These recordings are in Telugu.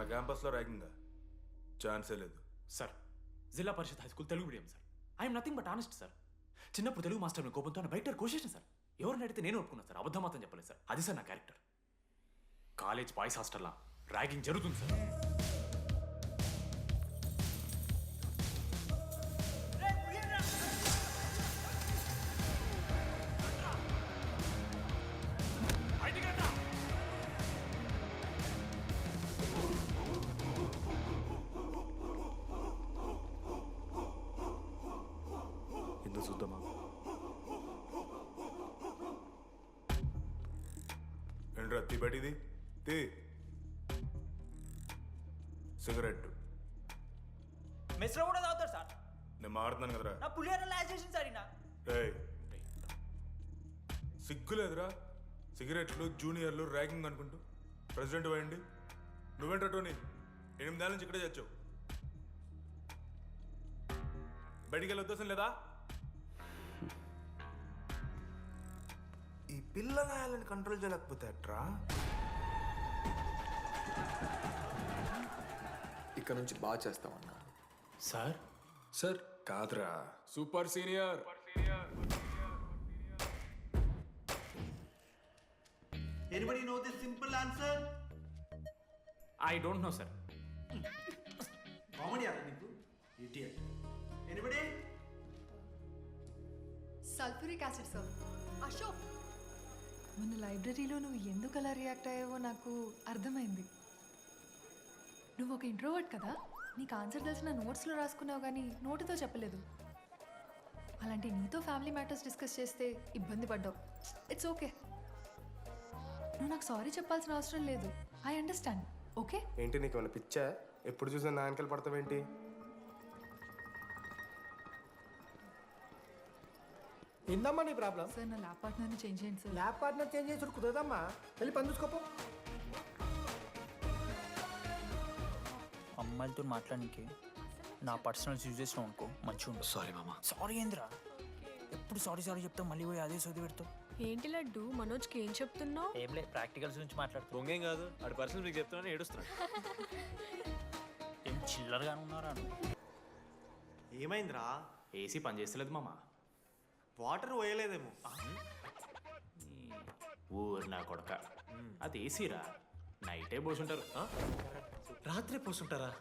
క్యాంపస్లో ర్యాగింగా ఛాన్సే లేదు. Sir Zilla Parishad high school Telugu medium sir. I'm nothing but honest sir. చిన్నప్పుడు తెలుగు మాస్టర్ని కోపంతో బయట కోసేసిన సార్. ఎవరిని అడిగితే నేను ఒప్పుకున్నాను సార్. అబద్ధం మాత్రం చెప్పలేదు సార్. అది సార్ నా క్యారెక్టర్. కాలేజ్ బాయ్స్ హాస్టల్లా ర్యాగింగ్ జరుగుతుంది సార్. ఎందుకు చూద్దామా? ఏంట్రా బయటిది తీ. సిగరెట్ మెస్లో కూడా తాగుతారు సార్. నేను మాడుతున్నాను కదరా. నా పులిహోర లాస్ట్ చేసింది సార్ ఈయన. ఏయ్, సిగ్గులేదురా? సిగరెట్లు జూనియర్లు ర్యాగింగ్ అనుకుంటూ ప్రెసిడెంట్ పోయండి. నువ్వేంట్రా టోనీ 8 ఏళ్ళ నుంచి ఇక్కడే చచ్చావు. బయటికి వెళ్ళే ఉద్దేశం లేదా? ఈ పిల్లలని కంట్రోల్ చేయలేకపోతే అట్రా. ఇక్కడ నుంచి బాగా చేస్తామన్నా. సార్ సార్ కాదురా, super senior. Anybody know the simple answer? I don't know sir. Comedy are you? Idiot. Anybody? Sulphuric acid sir. Ashok, మొన్న లైబ్రరీలో నువ్వు ఎందుకు అలా రియాక్ట్ అయ్యావో నాకు అర్థమైంది. నువ్వు ఒక ఇంట్రోవర్ట్ కదా, నీకు ఆన్సర్ తెలిసిన నోట్స్లో రాసుకున్నావు కానీ నోటితో చెప్పలేదు. అలాంటి నీతో ఫ్యామిలీ మ్యాటర్స్ డిస్కస్ చేస్తే ఇబ్బంది పడ్డావు. It's okay. నువ్వు నాకు సారీ చెప్పాల్సిన అవసరం లేదు. I understand. ఓకే? ఏంటి నీకు ఏమైనా పిచ్చా? ఎప్పుడు చూసినా నా వెనకాల పడతావేంటి? ఏందమ్మా నీ ప్రాబ్లం? సార్ నా ల్యాబ్ పార్ట్నర్ని చేంజ్ చేయండి సార్. ల్యాబ్ పార్ట్నర్ చేంజ్ చేసి కుదరదమ్మా. వెళ్ళి పని చూసుకోపో. అమ్మాయిలతో మాట్లాడడానికి నా పర్సనల్స్ యూజ్ చేసినావు అనుకో మంచిగా ఉంటుంది. సారీ మామ. సారీ ఏంద్రా, ఎప్పుడు సారీ సారీ చెప్తావు, మళ్ళీ పోయి అదే సోది పెడతావు. ఏంటి లడ్డు మనోజ్కి ఏం చెప్తున్నావు? ఏం లేదు, ప్రాక్టికల్స్ గురించి మాట్లాడుతావు. దొంగేం కాదు, ఆడి పర్సనల్ మీకు చెప్తున్నాను ఏడుస్తున్నాడు. ఏం చిల్లరగానే ఉన్నారా? ఏమైందిరా? ఏసీ పని చేస్తలేదు మామ. వాటర్ పోయలేదేమో. ఊరు నా కొడక, అది ఏసీరా. నైటే పోసుంటారు. రాత్రి పోసుంటారా?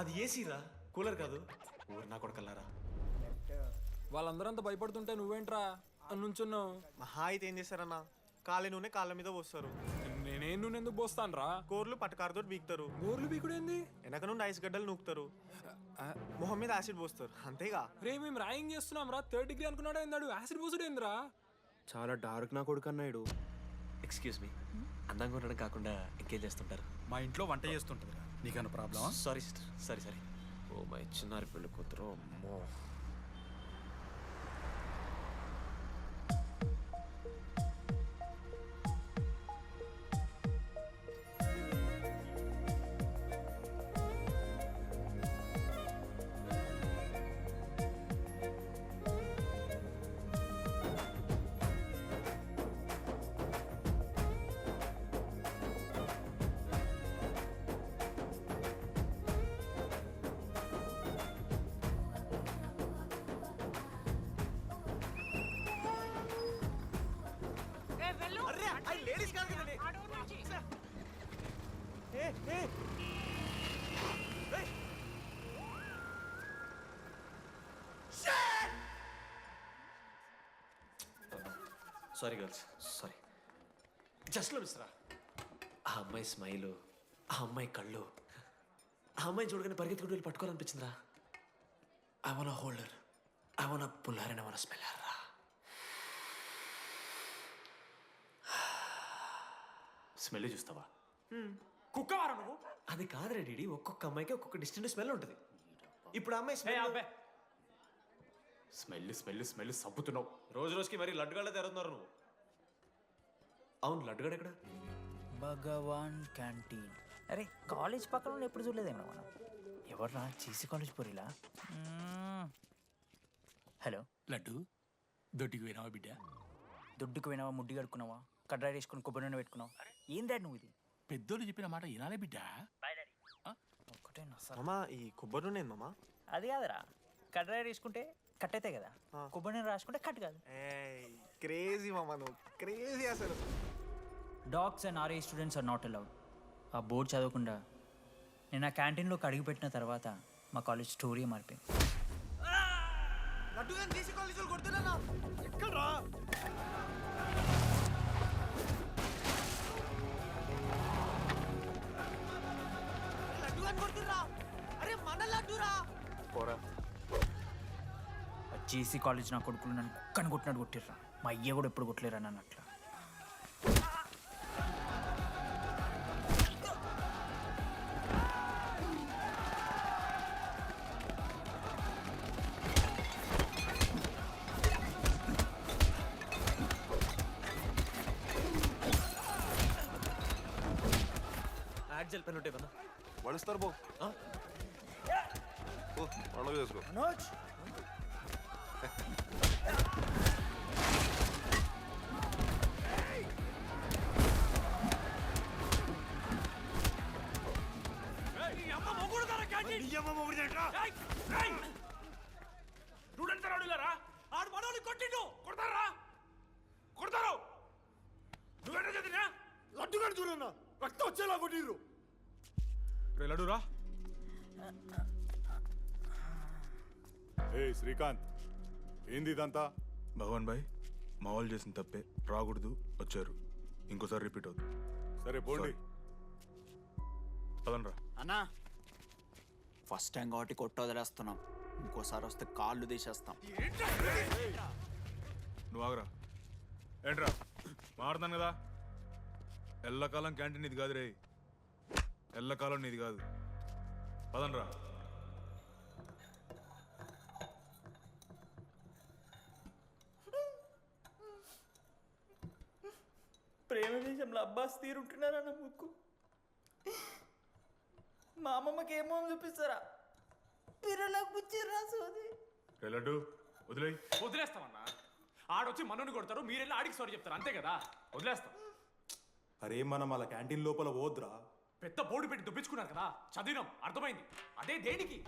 అది ఏసీరా, కూలర్ కాదు. ఊరు నా కొడకల్లారా. వాళ్ళందరూ అంత భయపడుతుంటే నువ్వేంట్రా నుంచున్నావు? మహా అయితే ఏం చేస్తారన్నా, కాళ్ళ నూనె కాళ్ళ మీద పోస్తారు. నేనేం నువ్వు ఎందుకు పోస్తాను రా? కూరలు పట్టకారుతో బీకుతారు. గోర్లు బీకుడేంది? వెనక నుండి ఐస్ గడ్డలు నూకుతారు. మొహం మీద యాసిడ్ పోస్తారు. అంతేగా. రే మేము ర్యాగింగ్ చేస్తున్నాం రా. 3rd డిగ్రీ అనుకున్నాడు ఏందాడు? యాసిడ్ పోసుడేంద్రా? చాలా డార్క్ నా కొడుకు అన్నాడు. ఎక్స్క్యూజ్ మీ, అందంగా ఉండడం కాకుండా ఇంకేం చేస్తుంటారు? మా ఇంట్లో వంట చేస్తుంటుంది. నీకన్నా ప్రాబ్లమా? Sorry sister, sorry. Oh my చిన్నారి పెళ్ళి కూతురు. అమ్మో. Sorry girls, sorry. జస్ట్ మిస్రా. ఆ అమ్మాయి స్మైలు, ఆ అమ్మాయి కళ్ళు, ఆ అమ్మాయి చూడగానే పరిగెత్తుకుంటూ వెళ్ళి పట్టుకోవాలనిపించిందిరా. I want holder, I want puller and I want smeller రా. స్మెల్ చూస్తావా? కుక్కవారా నువ్వు? అది కాదురా డీడీ, ఒక్కొక్క అమ్మాయికి ఒక్కొక్క డిస్టెంట్ స్మెల్ ఉంటుంది. ఇప్పుడు ఆ అమ్మాయి స్మెల్ స్మెల్ స్మెల్ స్మెల్ సబ్బుతున్నావు. రోజు రోజుకి మరి లడ్డుగాళ్ళ తెరుతున్నారు నువ్వు. అవును, లడ్డుగాడు ఎక్కడ? భగవాన్ క్యాంటీన్. అరే కాలేజ్ పక్కన ఎప్పుడు చూడలేదేమో మనం. ఎవర్రా చీసీ కాలేజ్ పోరిలా? హలో లడ్డు, దొడ్డికి పోయినావా బిడ్డ? దుడ్డుకు పోయినావా, ముడ్డి కడుక్కున్నావా, కడ్రాయి వేసుకుని కొబ్బరి నూనె పెట్టుకున్నావా? ఏం డాడ్ నువ్వు ఇది? పెద్దోళ్ళు చెప్పిన మాట వినాలే బిడ్డ. Bye daddy. ఒకటేనా సార్? మామా ఈ కొబ్బరి నూనె ఏంది మామా? అది కాదురా, కడ్రాయి వేసుకుంటే కట్ అవుతాయి కదా, కొబ్బరి నీళ్ళు రాసుకుంటే కట్ కాదు. క్రేజీ మామా, నువ్వు క్రేజీ అసలు. Dogs and RA students are not allowed. ఆ బోర్డు చదవకుండా నేను ఆ క్యాంటీన్లోకి అడుగుపెట్టిన తర్వాత మా కాలేజ్ స్టోరీ మారిపోయింది. పోరా. జేసీ కాలేజ్ నా కొడుకులు నన్ను కుక్కని కొట్టినట్టు కొట్టిర్రా. మా అయ్య కూడా ఎప్పుడు కొట్టలేరా నన్ను అట్లా. యాక్జల్ పెన్ ఉంటే బన్నా. వడిస్తారు బో పండుగ చేసుకో. ఆడు మనోని కొట్టిండు, కొడతారా? కొడతారు. నువ్వేంటో చదివినా లడ్డుగాడు చూడన్నా, రక్తం వచ్చేలా కొట్టిర్రు. రే లడ్డురా. ఏ శ్రీకాంత్, ఏంది ఇదంతా? భగవాన్ భాయ్, మా వాళ్ళు చేసిన తప్పే, రాకూడదు, వచ్చారు, ఇంకోసారి రిపీట్ అవుతుంది. సరే పోండి. పదనరా. అన్నా ఫస్ట్ టైం కాబట్టి కొట్టు వదిలేస్తున్నాం, ఇంకోసారి వస్తే కాళ్ళు తీసేస్తాం. నువ్వు ఆగరా. ఏంట్రా మారుతాను కదా. ఎల్లకాలం క్యాంటీన్ ఇది కాదు రే, ఎల్లకాలం నీది కాదు. పదనరా. ప్రేమ దేశంలో అబ్బాస్ తీరుంటున్నారా నా ముక్కు? మా అమ్మమ్మకి ఏమో చూపిస్తారా? పిల్లలకు పుచ్చిర్రా సోది. రే లడ్డు వదిలేయ్. వదిలేస్తామన్నా. ఆడొచ్చి మనోని కొడతారు, మీరెళ్ళి ఆడికి సారీ చెప్తారు, అంతే కదా. వదిలేస్తాం. అరే మనం అలా క్యాంటీన్ లోపల పోద్రా. పెద్ద బోర్డు పెట్టి దుబ్బించుకున్నారు కదా, చదివినాం, అర్థమైంది. అదే దేనికి?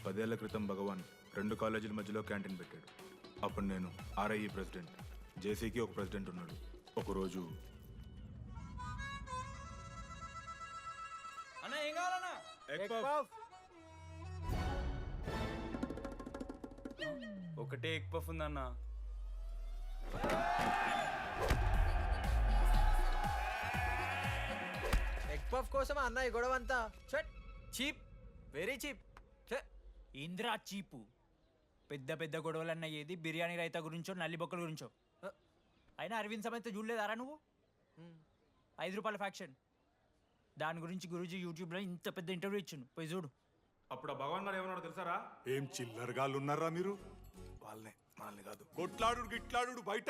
10 ఏళ్ల క్రితం భగవాన్ 2 కాలేజీల మధ్యలో క్యాంటీన్ పెట్టాడు. అప్పుడు నేను ఆర్ఐఈ ప్రెసిడెంట్, జేసీకి ఒక ప్రెసిడెంట్ ఉన్నాడు. ఒకరోజు అన్న ఏం కావాలన్నా? ఒకటే ఎగ్ పఫ్ ఉందన్న. ఎగ్ పఫ్ కోసం అన్న ఈ గొడవ అంతా. Cheap, very cheap. ఇంద్రా చీపు. పెద్ద పెద్ద గొడవలన్న ఏది బిర్యానీ రైతా గురించో నల్లి బొక్కల గురించో. అయినా అరవింద్ సమేత చూడలేదారా నువ్వు? 5 రూపాయల ఫ్యాక్షన్, దాని గురించి గురూజీ యూట్యూబ్లో ఇంత పెద్ద ఇంటర్వ్యూ ఇచ్చిండు, పోయి చూడు. అప్పుడు ఆ భగవాన్ గారు ఏమన్నాడు తెలుసారా? ఏం చిల్లరగాళ్ళు ఉన్నారా మీరు? వాళ్ళనే, మనల్ని కాదు. కొట్లాడు గిట్లాడు బయట.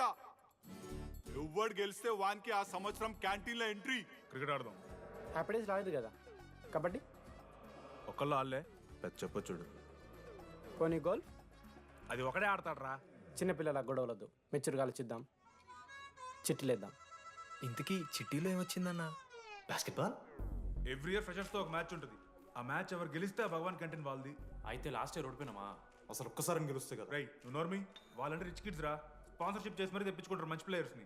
ఎవ్వడు గెలిస్తే వానికి ఆ సంవత్సరం క్యాంటీన్ లో ఎంట్రీ. క్రికెట్ ఆడదాం. హ్యాపీడేస్ రాలేదు కదా. కబడ్డీ ఒకళ్ళు ఆడలే, పెద్ద చెప్పొచ్చుడు. పోనీ గోల్. అది ఒకడే ఆడతాడ్రా. చిన్నపిల్లల గొడవలద్దు, మెచ్యూర్గా ఆలోచిద్దాం, చిట్టిలేద్దాం. ఇంతకీ చిట్టీలో ఏమొచ్చిందన్న? బాస్కెట్బాల్. ఎవ్రీ ఇయర్ ఫ్రెషర్స్ తో ఒక మ్యాచ్ ఉంటుంది. ఆ మ్యాచ్ ఎవరు గెలిస్తే ఆ భగవాన్ క్యాంటీన్ వాళ్ళది. అయితే లాస్ట్ ఇయర్ ఓడిపోయినామా? అసలు ఒక్కసారి గెలుస్తే కదా. రైట్, నువ్వు నోర్మి. వాళ్ళంటే రిచ్ కిడ్స్ రా, స్పాన్సర్షిప్ చేసి మరీ తెప్పించుకుంటారు మంచి ప్లేయర్స్ని.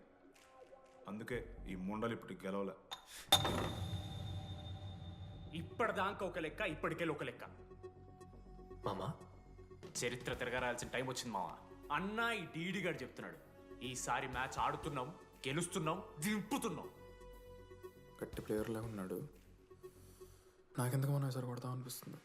అందుకే ఈ ముండలు ఇప్పుడు గెలవలే. ఇప్పటిదాకా ఒక లెక్క, ఇప్పటికెళ్ళి ఒక లెక్క. మామా చరిత్ర తిరగరాల్సిన టైం వచ్చింది మావా. అన్నా ఈ డీడీ గారు చెప్తున్నాడు, ఈసారి మ్యాచ్ ఆడుతున్నాం, గెలుస్తున్నాం, దింపుతున్నాం. గట్టి ప్లేయర్లా ఉన్నాడు. నాకెందుకు మనం ఎసరు కొడతాం అనిపిస్తుంది.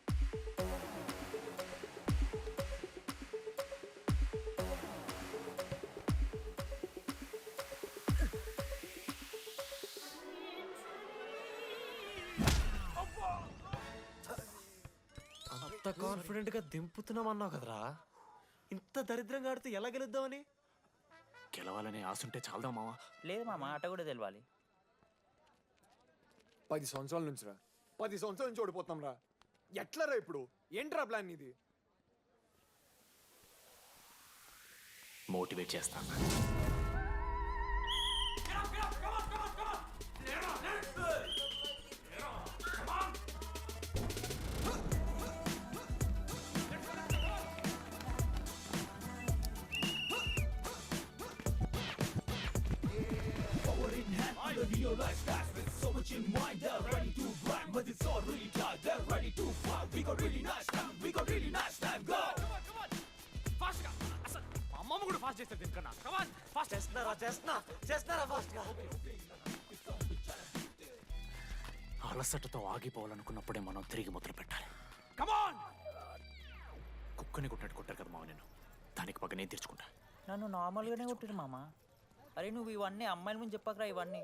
అంత కాన్ఫిడెంట్ గా దింపుతున్నాం అన్నావు కదరా. ఇంత దరిద్రంగా ఆడితే ఎలా గెలుద్దామని? గెలవాలనే ఆశుంటే చాలదా మావా? లేదు మామ, ఆట కూడా తెలవాలి. 10 సంవత్సరాల నుంచి రా, 10 సంవత్సరాల నుంచి ఓడిపోతాం రా. ఎట్లా రా ఇప్పుడు? ఏంట్రా ప్లాన్ ఇది? మోటివేట్ చేస్తాను. మా అమ్మమ్మ కూడా ఫాస్ట్ చేస్తారు దీనికన్నా కమాన్ ఫాస్ట్ చేస్తున్నారా ఫాస్ట్గా. అలసటతో ఆగిపోవాలనుకున్నప్పుడే మనం తిరిగి మొదలు పెట్టాలి కమాన్. కుక్కని కొట్టినట్టు కొట్టారు కదా మామ నేను, దానికి పక్క నేను తెచ్చుకుంటా. నన్ను నార్మల్గానే కొట్టిరు మామ. అరే నువ్వు ఇవన్నీ అమ్మాయిల ముందు చెప్పకరా ఇవన్నీ.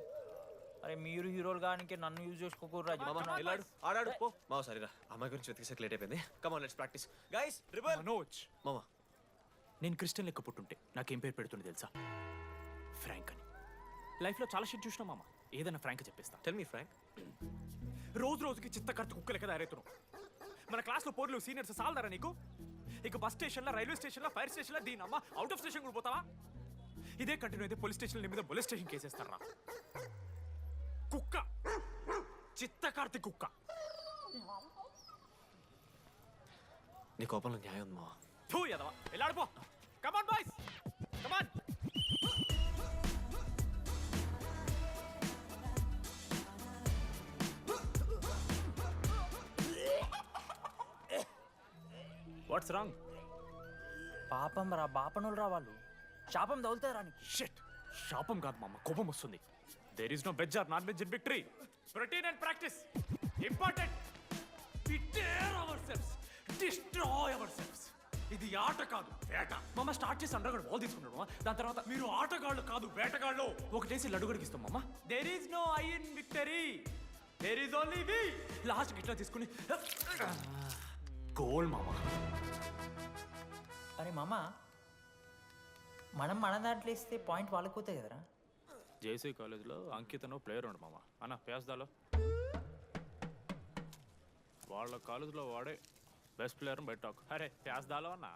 అరే మీరు హీరోలు కానీ నన్ను యూజ్ చేసుకోకూడరా. వెళ్ళాడు ఆడాడు పో. మామ సరిరా, అమ్మాయి గురించి వెతికేసరికి లేట్ అయిపోయింది. Come on let's practice guys. Rebel Manoj, మామ నేను క్రిస్టియన్ లెక్క పుట్టుంటే నాకేం పేరు పెడుతుంది తెలుసా? ఫ్రాంక్ అని. లైఫ్లో చాలా షిట్ చూసినా మామ, ఏదైనా ఫ్రాంక్ చెప్పేస్తా. Tell me frank. రోజు రోజుకి చిత్తకర్త కుక్క లెక్క తయారవుతున్నావు. మన క్లాస్లో పోర్లు సీనియర్స్ సాల్దారా నీకు? ఇక బస్ స్టేషన్లో, రైల్వే స్టేషన్లో, ఫైర్ స్టేషన్లో దీని అమ్మ అవుట్ ఆఫ్ స్టేషన్ కూడా పోతావా? ఇదే కంటిన్యూ అయితే పోలీస్ స్టేషన్ మీద పోలీస్ స్టేషన్ కేసేస్తారా? కుక్క, చిత్తకార్తి కుక్క. నీ కోపంలో న్యాయం ఉంది మామ. తూ ఎదవా, వెళ్ళాడిపో. Come on boys, come on. What's wrong? పాపం రా, బాపనులు రా వాళ్ళు. శాపం తగులుతారా నీకు? షిట్, శాపం కాదు మామ, కోపం వస్తుంది. There is no veg or non veg in victory. Routine and practice important. We dare ourselves, destroy ourselves. ఇది ఆట కాదు, వేట. మామ స్టార్ట్ చేసి అండర్గాడు బాల్ తీసుకున్నాడు మామ. దాని తర్వాత మీరు ఆటగాళ్ళు కాదు వేటగాళ్ళు. ఒకటేసి లడ్డుగడికి ఇస్తాం మామ. There is no I in victory, there is only we. Last గిట్లా తీసుకుని గోల్ మామ. అరే మామ, మనం మన దాంట్లో ఇస్తే పాయింట్ వాళ్ళకి పోతాయి కదరా. జేసీ కాలేజ్లో అంకితను ప్లేయర్ ఉండు మామ. అన్న పేస్దాలో వాళ్ళ కాలేజ్లో వాడే బెస్ట్ ప్లేయర్ బయట టాక్. అరే పేస్దాలో అన్న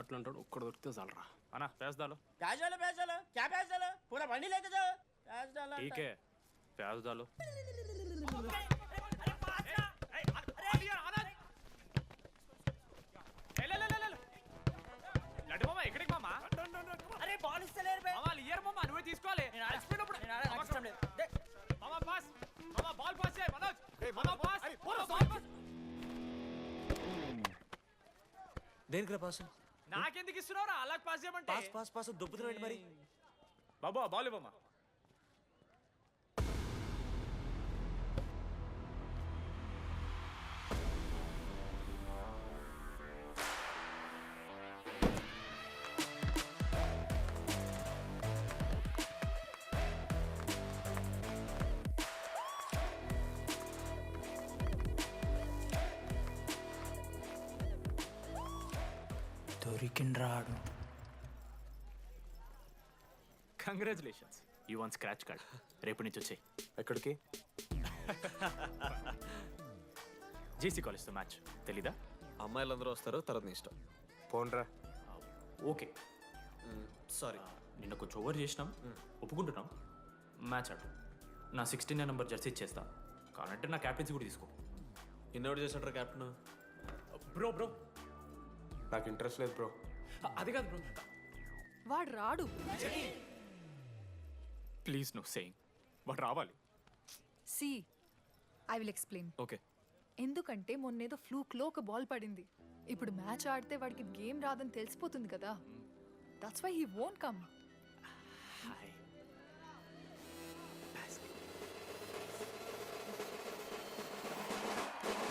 అట్లా అంటాడు. ఒక్కడ దొరికితే చాలరా అన్న. పేస్దాలో టీకే పేస్దాలో. లడ్డు మామ ఎక్కడికి మామ? అరే బాల్ ఇస్తలేరు బే. మామ ఇయర్ మామ, నువ్వే తీసుకోవాలి. మామ పాస్, మామ బాల్ పాస్ చేయి మనోజ్. మామ పాస్, బాల్ పాస్. దేనికి రా పాస్? నాకెందుకు ఇస్తున్నావురా అలా పాస్ చేయమంటే? పాస్ పాస్ పాస్ దొబ్బుతున్నాడు మరి. బాబా బాల్ ఇవ్వమ్మా. దొరికిండ్రాడు. Congratulations, you won scratch card. రేపు నుంచి వచ్చాయి. ఎక్కడికి? జేసీ కాలేజ్తో మ్యాచ్ తెలీదా? అమ్మాయిలందరూ వస్తారు, తర్వాత నీ ఇష్టం. పోన్రా. Okay sorry. నిన్న కొంచెం ఓవర్ చేసినాం, ఒప్పుకుంటున్నాం. మ్యాచ్ ఆడు. నా 16 నెంబర్ జెర్సీ ఇచ్చేస్తా. కానంటే నా క్యాప్టెన్సీ కూడా తీసుకో. ఇన్నోడు చేసాడు కెప్టెన్. బ్రో బ్రో నాకు ఇంట్రెస్ట్ లేదు బ్రో. అది కాదు బ్రో. వాడు రాడు. Please no saying. వాడు రావాలి. See I will explain. Okay. ఎందుకంటే మొన్నేదో ఫ్లూక్లో ఒక బాల్ పడింది. ఇప్పుడు మ్యాచ్ ఆడితే వాడికి గేమ్ రాదని తెలిసిపోతుంది కదా. That's why he won't come.